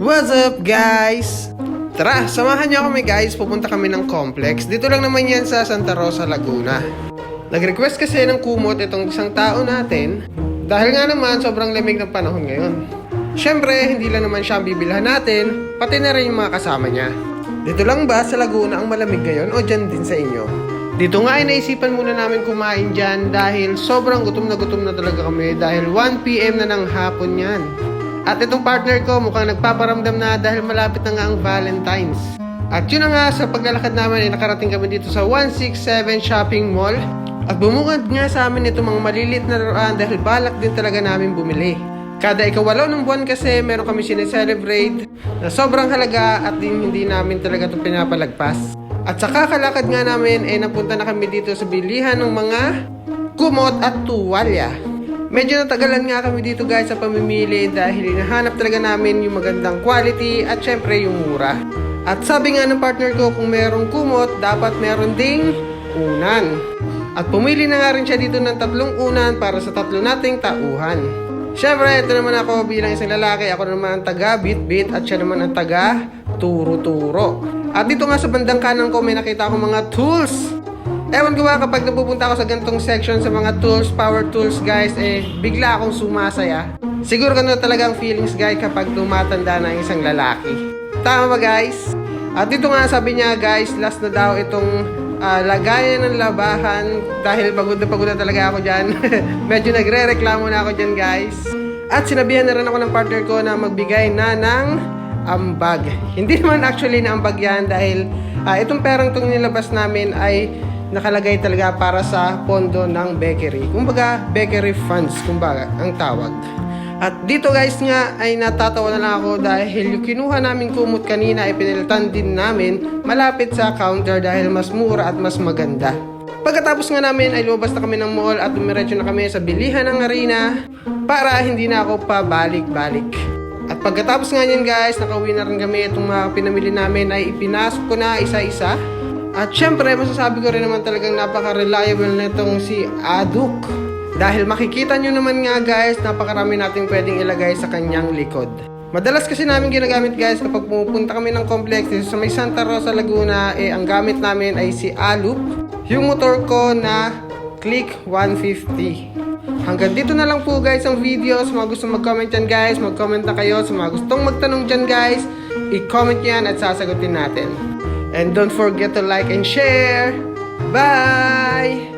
What's up guys? Tara, samahan niyo kami guys, pupunta kami ng complex. Dito lang naman yan sa Santa Rosa, Laguna. Nag-request kasi ng kumot itong isang tao natin dahil nga naman sobrang lamig ng panahon ngayon. Siyempre, hindi lang naman siya ang bibilhan natin, pati na rin yung mga kasama niya. Dito lang ba sa Laguna ang malamig ngayon o dyan din sa inyo? Dito nga ay naisipan muna namin kumain dyan dahil sobrang gutom na talaga kami dahil 1 PM na ng hapon yan. At itong partner ko mukhang nagpaparamdam na dahil malapit na nga ang Valentine's. At yun na nga, sa paglalakad namin ay nakarating kami dito sa 167 Shopping Mall. At bumungad nga sa amin itong mga maliliit na laruan dahil balak din talaga namin bumili. Kada ikawalaw ng buwan kasi meron kami sineselebrate na sobrang halaga at hindi namin talaga ito pinapalagpas. At sa kakalakad nga namin ay napunta na kami dito sa bilihan ng mga kumot at tuwalya. Medyo natagalan nga kami dito guys sa pamimili dahil hinahanap talaga namin yung magandang quality at syempre yung mura. At sabi nga ng partner ko kung merong kumot, dapat meron ding unan. At pumili na nga rin siya dito ng 3 unan para sa 3 nating tauhan. Syempre, ito naman ako bilang isang lalaki, ako naman ang taga bit-bit at siya naman ang taga turo-turo. At dito nga sa bandang kanan ko may nakita akong mga tools. Ewan ko ba kapag napupunta ako sa gantong section sa mga tools, power tools guys, bigla akong sumasaya. Siguro ganun talaga ang feelings guys kapag tumatanda na isang lalaki. Tama ba guys? At dito nga sabi niya guys, last na daw itong lagayan ng labahan dahil pagod na talaga ako dyan. Medyo nagre-reklamo na ako dyan guys. At sinabihan na rin ako ng partner ko na magbigay na ng ambag. Hindi naman actually na ambag yan dahil itong perang itong nilabas namin ay nakalagay talaga para sa pondo ng bakery. Kumbaga, bakery funds, kumbaga, ang tawag. At dito guys nga ay natatawa na lang ako dahil yung kinuha namin kumot kanina ay pinilitan din namin malapit sa counter dahil mas mura at mas maganda. Pagkatapos nga namin ay lumabas na kami ng mall at dumiretso na kami sa bilihan ng arena para hindi na ako pabalik-balik. At pagkatapos nga yan guys, nakauwi na rin kami. Itong mga pinamili namin ay ipinasok ko na isa-isa. At syempre, masasabi ko rin naman talagang napaka-reliable na itong si Aduk. Dahil makikita nyo naman nga guys, napakarami nating pwedeng ilagay sa kanyang likod. Madalas kasi namin ginagamit guys kapag pumupunta kami ng complex sa may Santa Rosa, Laguna, ang gamit namin ay si Alup, yung motor ko na Click 150. Hanggang dito na lang po guys ang video. Sa mga gustong mag-comment dyan guys, mag-comment na kayo. Sa mga gustong magtanong dyan guys, i-comment yan at sasagutin natin. And don't forget to like and share. Bye!